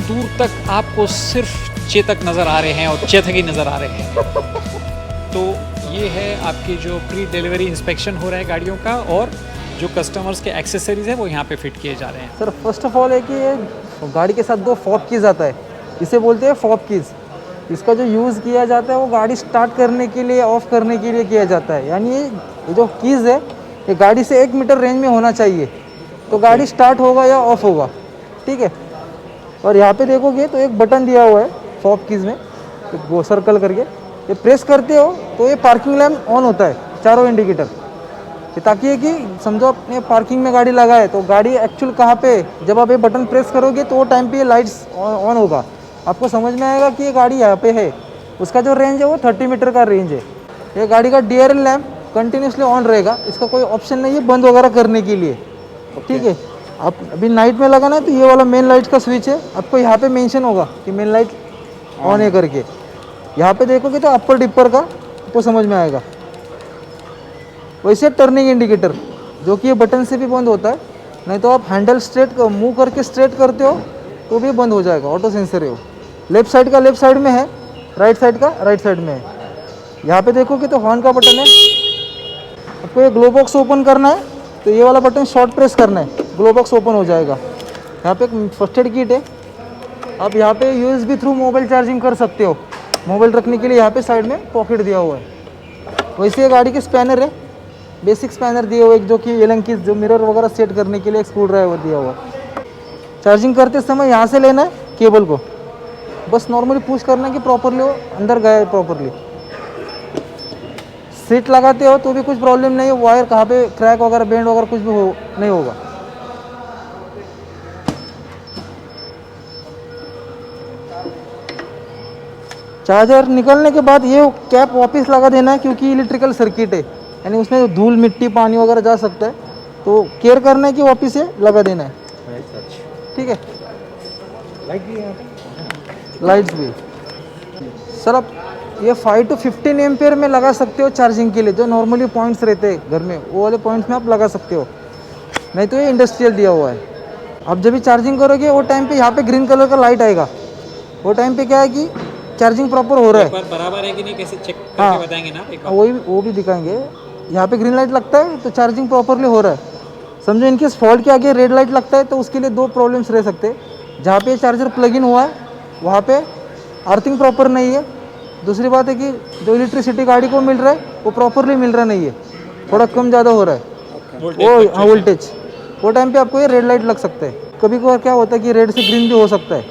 दूर तक आपको सिर्फ चेतक नज़र आ रहे हैं और चेतक ही नज़र आ रहे हैं। तो ये है आपकी जो प्री डिलीवरी इंस्पेक्शन हो रहा है गाड़ियों का, और जो कस्टमर्स के एक्सेसरीज है वो यहाँ पे फिट किए जा रहे हैं। सर फर्स्ट ऑफ ऑल है कि ये गाड़ी के साथ 2 फॉब कीज़ आता है, इसे बोलते हैं फॉब कीज़। इसका जो यूज़ किया जाता है वो गाड़ी स्टार्ट करने के लिए, ऑफ करने के लिए किया जाता है। यानी ये जो कीज़ है ये गाड़ी से 1 मीटर रेंज में होना चाहिए, तो गाड़ी स्टार्ट होगा या ऑफ होगा, ठीक है। और यहाँ पे देखोगे तो एक बटन दिया हुआ है फॉब कीज़ में, वो सर्कल करके ये प्रेस करते हो तो ये पार्किंग लैम्प ऑन होता है, चारों इंडिकेटर, ताकि ये कि समझो अपने पार्किंग में गाड़ी लगाए तो गाड़ी एक्चुअल कहाँ पे, जब आप ये बटन प्रेस करोगे तो वो टाइम पे ये लाइट्स ऑन होगा, आपको समझ में आएगा कि ये गाड़ी यहाँ पे है। उसका जो रेंज है वो 30 मीटर का रेंज है। ये गाड़ी का DRL लैम्प कंटिन्यूसली ऑन रहेगा, इसका कोई ऑप्शन नहीं है बंद वगैरह करने के लिए, ठीक है। आप अभी नाइट में लगाना है तो ये वाला मेन लाइट का स्विच है, आपको यहाँ पे मेंशन होगा कि मेन लाइट ऑन है करके। यहाँ पे देखोगे तो अपर डिपर का आपको समझ में आएगा। वैसे टर्निंग इंडिकेटर जो कि ये बटन से भी बंद होता है, नहीं तो आप हैंडल स्ट्रेट मूव करके स्ट्रेट करते हो तो भी बंद हो जाएगा, ऑटो सेंसर है वो। लेफ्ट साइड का लेफ्ट साइड में है, राइट साइड का राइट साइड में है। यहाँ पे देखोगे तो हॉर्न का बटन है, आपको ये ग्लो बॉक्स ओपन करना है तो ये वाला बटन शॉर्ट प्रेस करना है, ग्लो बॉक्स ओपन हो जाएगा। यहाँ पे एक फर्स्ट एड किट है, आप यहाँ पे USB थ्रू मोबाइल चार्जिंग कर सकते हो। मोबाइल रखने के लिए यहाँ पे साइड में पॉकेट दिया हुआ है। वैसे ये गाड़ी के स्पैनर है, बेसिक स्पैनर दिए हुए, जो कि एलन की जो मिरर वगैरह सेट करने के लिए एक स्क्रू ड्राइवर दिया हुआ है। चार्जिंग करते समय यहाँ से लेना है केबल को, बस नॉर्मली पुश करना है कि प्रॉपरली वो अंदर गया है प्रॉपरली। सीट लगाते हो तो भी कुछ प्रॉब्लम नहीं है, वायर कहाँ पे क्रैक वगैरह बेंड वगैरह कुछ भी नहीं होगा। चार्जर निकलने के बाद ये कैप वापस लगा देना है, क्योंकि इलेक्ट्रिकल सर्किट है, यानी उसमें धूल मिट्टी पानी वगैरह जा सकता है, तो केयर करना है कि वापस से लगा देना है, ठीक है। लाइट भी है, लाइट्स भी सर आप ये 5 to 15 एम्पियर में लगा सकते हो चार्जिंग के लिए। जो नॉर्मली पॉइंट्स रहते हैं घर में वो वाले पॉइंट्स में आप लगा सकते हो, नहीं तो ये इंडस्ट्रियल दिया हुआ है। आप जब भी चार्जिंग करोगे वो टाइम पे यहाँ पे ग्रीन कलर का लाइट आएगा, वो टाइम पे क्या है कि चार्जिंग प्रॉपर हो रहा है, बराबर है कि नहीं कैसे चेक करके बताएंगे ना एक बार। वो भी दिखाएंगे। यहाँ पे ग्रीन लाइट लगता है तो चार्जिंग प्रॉपरली हो रहा है। समझो इनकेस फॉल्ट के आगे रेड लाइट लगता है तो उसके लिए 2 प्रॉब्लम्स रह सकते हैं। जहाँ पे चार्जर प्लग इन हुआ है वहाँ पे अर्थिंग प्रॉपर नहीं है। दूसरी बात है कि जो इलेक्ट्रिसिटी गाड़ी को मिल रहा है वो प्रॉपरली मिल रहा नहीं है, थोड़ा कम ज़्यादा हो रहा है वो वोल्टेज। वो टाइम पे आपको ये रेड लाइट लग सकता है। कभी कभार क्या होता है कि रेड से ग्रीन भी हो सकता है,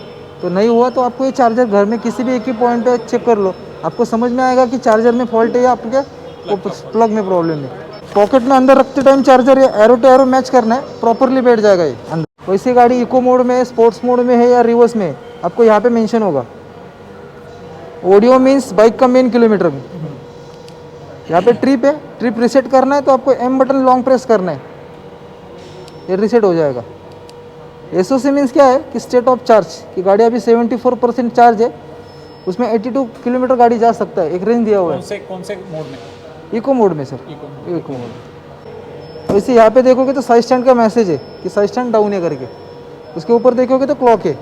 तो नहीं हुआ तो आपको ये चार्जर घर में किसी भी एक ही पॉइंट पे चेक कर लो, आपको समझ में आएगा कि चार्जर में फॉल्ट है या आपके प्लग में प्रॉब्लम है। पॉकेट में अंदर रखते टाइम चार्जर या एरो टू एरो मैच करना है, प्रॉपरली बैठ जाएगा ये अंदर। वैसे गाड़ी इको मोड में है, स्पोर्ट्स मोड में है या रिवर्स में है, आपको यहाँ पे मेंशन होगा। ऑडियो मीन्स बाइक का मेन किलोमीटर। यहाँ पे ट्रिप है, ट्रिप रिसेट करना है तो आपको M बटन लॉन्ग प्रेस करना है, ये रिसेट हो जाएगा। SOC मीन्स क्या है कि स्टेट ऑफ चार्ज, की गाड़ी अभी 74% चार्ज है, उसमें 82 किलोमीटर गाड़ी जा सकता है, एक रेंज दिया हुआ है। कौन से मोड में? इको मोड में सर, इको मोड। वैसे यहाँ पे देखोगे तो साइड स्टैंड का मैसेज है कि साइड स्टैंड डाउन है करके। उसके ऊपर देखोगे तो क्लॉक है,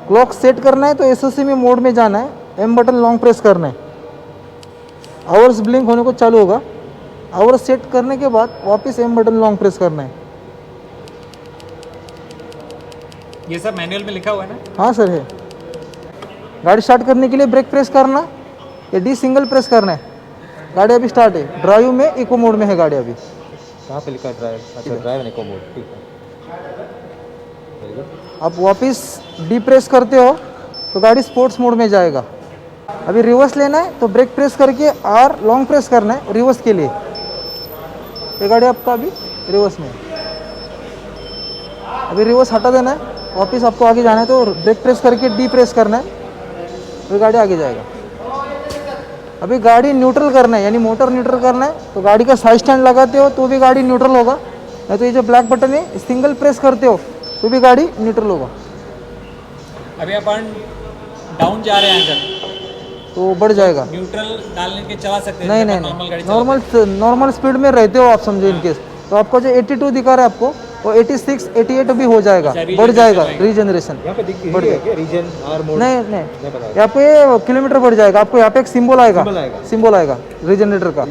क्लॉक सेट करना है तो SOC में मोड में जाना है, M बटन लॉन्ग प्रेस करना है, आवर्स ब्लिंक होने को चालू होगा। आवर्स सेट करने के बाद वापस M बटन लॉन्ग प्रेस करना है, ये सब मैनुअल में लिखा हुआ है ना? हाँ सर है। गाड़ी स्टार्ट करने के लिए ब्रेक प्रेस करना, ये डी सिंगल प्रेस करना है। गाड़ी अभी स्टार्ट है, ड्राइव में इको मोड में है गाड़ी अभी। कहाँ पे लिखा है ड्राइव? अच्छा, ड्राइव एंड इको मोड, ठीक है। Very good. आप वापस डी प्रेस करते हो तो गाड़ी स्पोर्ट्स मोड में जाएगा। अभी रिवर्स लेना है तो ब्रेक प्रेस करके आर लॉन्ग प्रेस करना है रिवर्स के लिए। ये गाड़ी आपका अभी रिवर्स में है। अभी रिवर्स हटा देना है, वापस आपको आगे जाना है तो ब्रेक प्रेस करके डी प्रेस करना है तो गाड़ी आगे जाएगा। अभी गाड़ी न्यूट्रल करना है, यानी मोटर न्यूट्रल करना है तो गाड़ी का साइड स्टैंड लगाते हो तो भी गाड़ी न्यूट्रल होगा, नहीं तो ये जो ब्लैक बटन है सिंगल प्रेस करते हो तो भी गाड़ी न्यूट्रल होगा। अभी अपन डाउन जा रहे हैं अगर तो बढ़ जाएगा। न्यूट्रल डालने के चला सकते हैं? नहीं जब नहीं अपन नॉर्मल गाड़ी नहीं, नॉर्मल स्पीड में रहते हो आप, समझो इनकेस तो आपको जो 82 दिखा रहा है आपको वो 86 88 भी हो जाएगा, बढ़ जाएगा रीजनरेशन। यहाँ पे दिख है क्या रीजन आर मोड? नहीं नहीं, नहीं पता। यहाँ पे ये किलोमीटर बढ़ जाएगा, आपको यहाँ पे एक सिंबल आएगा, सिंबल आएगा। सिंबल आएगा रीजनरेटर का,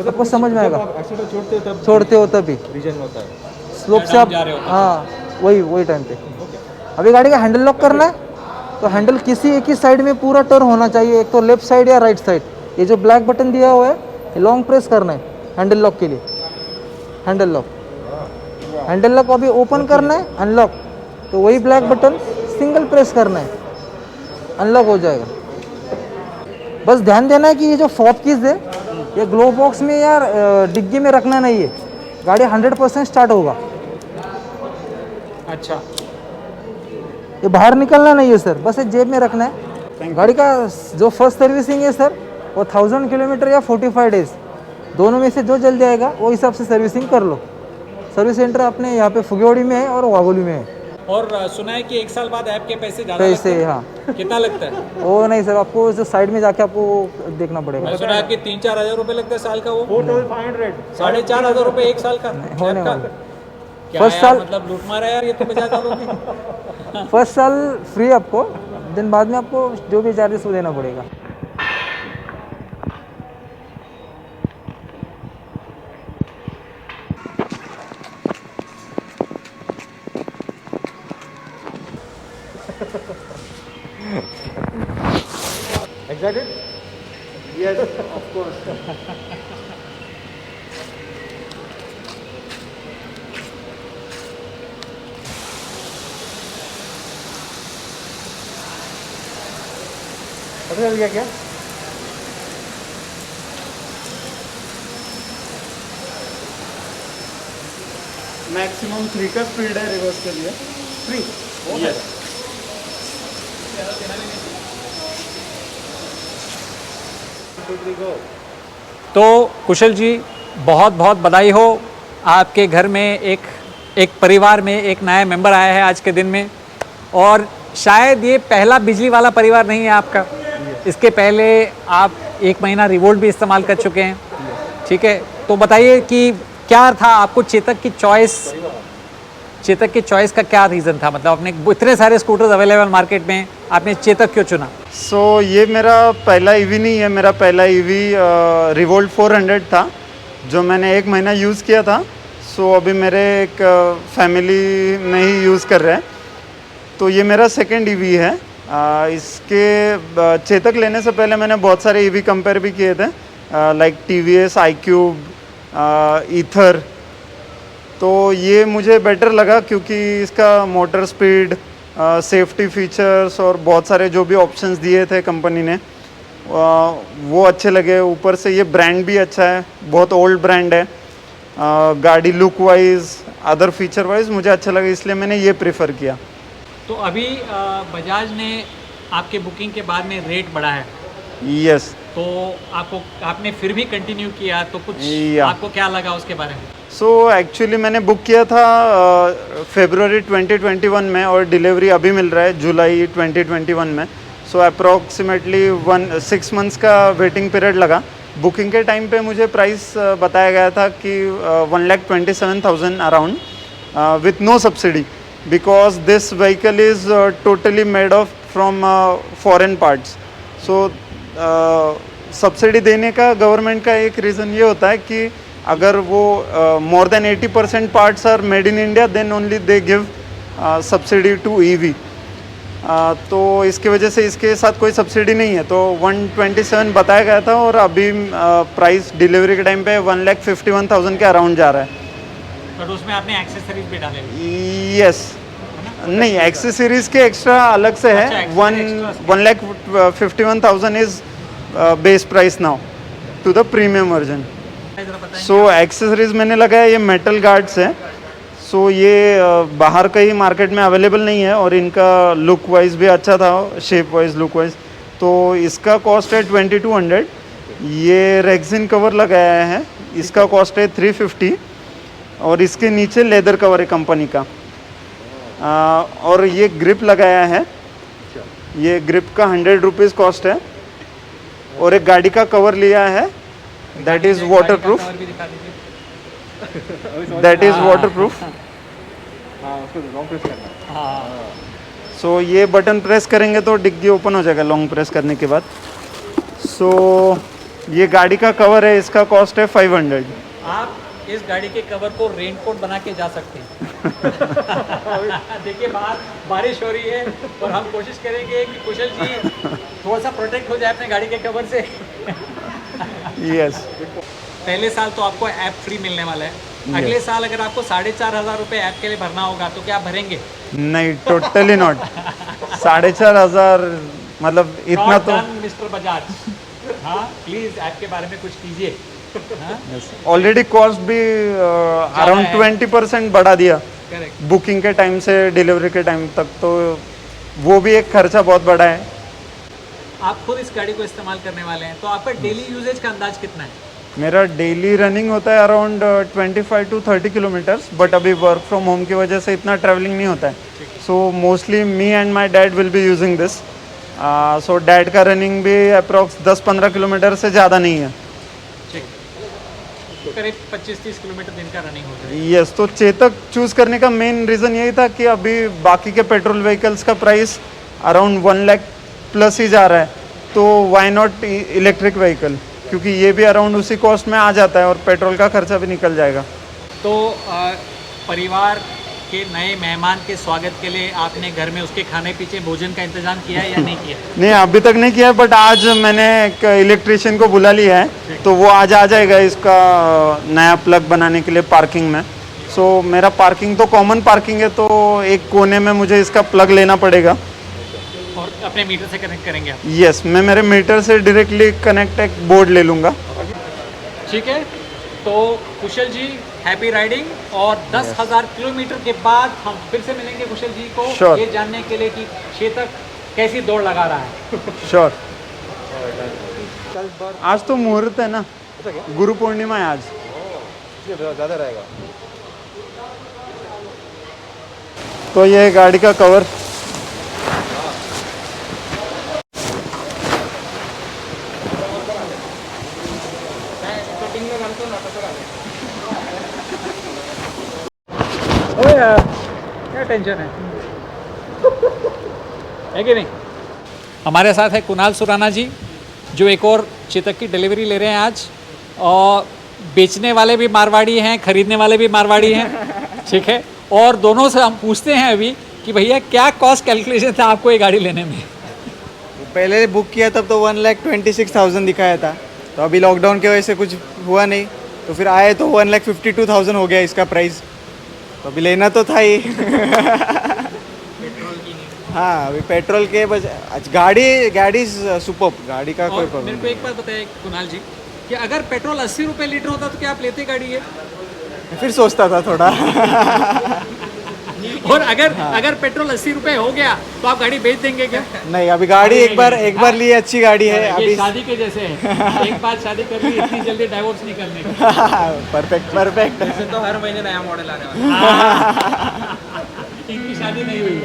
आपको समझ में आएगा। जब आप एक्सीलेटर छोड़ते हो तभी रीजन होता है। स्लोप से आप, हाँ वही टाइम पे। अभी गाड़ी का हैंडल लॉक करना है तो हैंडल किसी एक ही साइड में पूरा टर्न होना चाहिए, एक तो लेफ्ट साइड या राइट साइड। ये जो ब्लैक बटन दिया हुआ है लॉन्ग प्रेस करना है हैंडल लॉक के लिए। हैंडल लॉक अभी ओपन करना है, अनलॉक तो वही ब्लैक बटन सिंगल प्रेस करना है, अनलॉक हो जाएगा। बस ध्यान देना है कि ये जो फॉब कीज है ये ग्लो बॉक्स में या डिग्गी में रखना नहीं है, गाड़ी 100% स्टार्ट होगा। अच्छा, ये बाहर निकलना नहीं है सर, बस ये जेब में रखना है। गाड़ी का जो फर्स्ट सर्विसिंग है सर वो 1000 किलोमीटर या 45 डेज, दोनों में से जो जल्दी आएगा वो हिसाब से सर्विसिंग कर लो। सर्विस सेंटर अपने यहाँ पे फुगेवाड़ी में है और वागोली में है। और सुना है कि 1 साल बाद ऐप के पैसे ज़्यादा लगते पैसे हैं? हाँ, कितना लगता है? वो नहीं सर, आपको जो साइड में जाके आपको देखना पड़ेगा। मैं सुना है कि 3-4 हज़ार रुपये लगता है साल का, वो 4500 4,500 रुपये एक साल का होने ऐप का? वाला। क्या फर्स्ट यार, साल- मतलब लूट मारा यार ये तो बजाज वालों ने। फर्स्ट साल फ्री आपको, दिन बाद में आपको जो भी चार्जेस वो देना पड़ेगा। Excited? Yes, of course. पता चल गया क्या? मैक्सिमम 3 का स्पीड है रिवर्स के लिए। 3? यस। तो कुशल जी, बहुत बहुत बधाई हो, आपके घर में एक परिवार में एक नया मेंबर आया है आज के दिन में। और शायद ये पहला बिजली वाला परिवार नहीं है आपका, इसके पहले आप 1 महीना रिवोल्ट भी इस्तेमाल कर चुके हैं, ठीक है? तो बताइए कि क्या था आपको चेतक की चॉइस का क्या रीज़न था? मतलब आपने इतने सारे स्कूटर्स अवेलेबल मार्केट में, आपने चेतक क्यों चुना? ये मेरा पहला ईवी नहीं है, मेरा पहला ईवी रिवोल्ट 400 था जो मैंने 1 महीना यूज़ किया था। अभी मेरे एक फैमिली में ही यूज़ कर रहे हैं, तो ये मेरा सेकंड ईवी है। इसके चेतक लेने से पहले मैंने बहुत सारे ईवी कंपेयर भी किए थे, लाइक TVS iQube, ईथर। तो ये मुझे बेटर लगा क्योंकि इसका मोटर स्पीड, सेफ्टी फीचर्स और बहुत सारे जो भी ऑप्शंस दिए थे कंपनी ने वो अच्छे लगे। ऊपर से ये ब्रांड भी अच्छा है, बहुत ओल्ड ब्रांड है। गाड़ी look wise, other feature wise मुझे अच्छा लगा, इसलिए मैंने ये प्रेफर किया। तो अभी बजाज ने आपके बुकिंग के बाद में रेट बढ़ा है, यस। तो आपने फिर भी कंटिन्यू किया, तो कुछ आपको क्या लगा उसके बारे में? एक्चुअली मैंने बुक किया था फरवरी 2021 में और डिलीवरी अभी मिल रहा है जुलाई 2021 में। अप्रॉक्सीमेटली 6 मंथ्स का वेटिंग पीरियड लगा। बुकिंग के टाइम पे मुझे प्राइस बताया गया था कि 1,27,000 around with no subsidy, because this vehicle is totally made of from foreign parts. Subsidy देने का गवर्नमेंट का एक रीज़न ये होता है कि अगर वो more than 80% parts are made in India, then only they give subsidy to EV, तो इसकी वजह से इसके साथ कोई सब्सिडी नहीं है। तो 127 बताया गया था और अभी प्राइस डिलीवरी के टाइम पे 1,51,000 के अराउंड जा रहा है। बट उसमें आपने एक्सेसरीज भी डाले हुए हैं। यस, नहीं एक्सेसरीज के एक्स्ट्रा अलग से अच्छा, है। extra 1,51,000 इज base price now to the premium version. जरा बताएं। सो एक्सेसरीज मैंने लगाया, ये मेटल गार्ड्स है। सो ये बाहर कहीं मार्केट में अवेलेबल नहीं है और इनका लुक वाइज भी अच्छा था, शेप वाइज लुक वाइज। तो इसका कॉस्ट है 2200। ये रेक्सिन कवर लगाया है, इसका कॉस्ट है 350 और इसके नीचे लेदर कवर है कंपनी का। और ये ग्रिप लगाया है, ये ग्रिप का 100 रुपीज़ कॉस्ट है। और एक गाड़ी का कवर लिया है, that is water proof, cover भी दिखा दीजिए। That is water proof. हाँ, उसको लॉन्ग प्रेस करना। हाँ, सो ये बटन प्रेस करेंगे तो डिग्गी ओपन हो जाएगा लॉन्ग प्रेस करने के बाद। सो ये गाड़ी का कवर है, इसका कॉस्ट है 500। आप इस गाड़ी के कवर को रेनकोट बना के जा सकते हैं। देखिए बाहर बारिश हो रही है और हम कोशिश करेंगे कि कुशल जी थोड़ा सा प्रोटेक्ट हो जाए अपने गाड़ी के कवर से। यस, पहले साल तो आपको ऐप फ्री मिलने वाला है। अगले साल अगर आपको 4,500 रुपये ऐप के लिए भरना होगा तो क्या आप भरेंगे? नहीं, टोटली नॉट। 4,500 मतलब इतना तो मिस्टर बजाज, हाँ प्लीज ऐप के बारे में कुछ कीजिए। ऑलरेडी कॉस्ट भी अराउंड है। 20% बढ़ा दिया करेक्ट। बुकिंग के टाइम से डिलीवरी के टाइम तक, तो वो भी एक खर्चा बहुत बड़ा है। आप खुद इस गाड़ी को इस्तेमाल करने वाले हैं तो आपका डेली यूजेज का अंदाज कितना है? मेरा डेली रनिंग होता है अराउंड 25 to 30 किलोमीटर्स, बट अभी वर्क फ्रॉम होम की वजह से इतना ट्रैवलिंग नहीं होता है। So mostly me and my dad will be using this. So dad का रनिंग भी अप्रॉक्स 10-15 किलोमीटर से ज़्यादा नहीं है। ठीक, तो करीब 25-30 किलोमीटर दिन का रनिंग होता है। यस, तो चेतक चूज़ करने का मेन रीज़न यही था कि अभी बाकी के पेट्रोल व्हीकल्स का प्राइस अराउंड 1 लाख प्लस ही जा रहा है, तो वाई नॉट इलेक्ट्रिक व्हीकल, क्योंकि ये भी अराउंड उसी कॉस्ट में आ जाता है और पेट्रोल का खर्चा भी निकल जाएगा। तो परिवार के नए मेहमान के स्वागत के लिए आपने घर में उसके खाने पीछे भोजन का इंतजाम किया है या नहीं किया? नहीं, अभी तक नहीं किया है, बट आज मैंने एक इलेक्ट्रिशियन को बुला लिया है, तो वो आज आ जाएगा इसका नया प्लग बनाने के लिए पार्किंग में। सो मेरा पार्किंग तो कॉमन पार्किंग है, तो एक कोने में मुझे इसका प्लग लेना पड़ेगा। और अपने मीटर से कनेक्ट करेंगे आप? यस, मैं मेरे मीटर से डायरेक्टली कनेक्ट एक बोर्ड ले लूँगा। ठीक है, तो कुशल जी हैप्पी राइडिंग। और 10,000 किलोमीटर के बाद हम फिर से मिलेंगे कुशल जी को Sure. ये जानने के लिए कि चेतक कैसी दौड़ लगा रहा है। श्योर। आज तो मुहूर्त है ना, गुरु पूर्णिमा है आज। ज़्यादा रहेगा। तो ये गाड़ी का कवर, ओ यार क्या टेंशन है कि नहीं? हमारे साथ है कुणाल सुराना जी, जो एक और चेतक की डिलीवरी ले रहे हैं आज। और बेचने वाले भी मारवाड़ी हैं, खरीदने वाले भी मारवाड़ी हैं, ठीक है। और दोनों से हम पूछते हैं अभी कि भैया क्या कॉस्ट कैलकुलेशन था आपको ये गाड़ी लेने में? पहले बुक किया तब तो 1,26,000 दिखाया था, तो अभी लॉकडाउन की वजह से कुछ हुआ नहीं, तो फिर आए तो 1,52,000 हो गया इसका प्राइस, तो अभी लेना तो था ही। हाँ, अभी पेट्रोल के गाड़ी सुपर्ब, गाड़ी का कोई और प्रॉब्लम मेरे को एक बात बताइए कुणाल जी कि अगर पेट्रोल 80 रुपये लीटर होता तो क्या आप लेते गाड़ी है? नहीं, फिर सोचता था थोड़ा। और अगर पेट्रोल 80 रुपये हो गया तो आप गाड़ी बेच देंगे क्या? नहीं, अभी गाड़ी एक बार लिए अच्छी गाड़ी है ये अभी। शादी के जैसे है, एक बार शादी कर ली इतनी जल्दी डाइवोर्स नहीं करने का। परफेक्ट। तो हर महीने नया मॉडल आने वाला है। इनकी शादी नहीं हुई।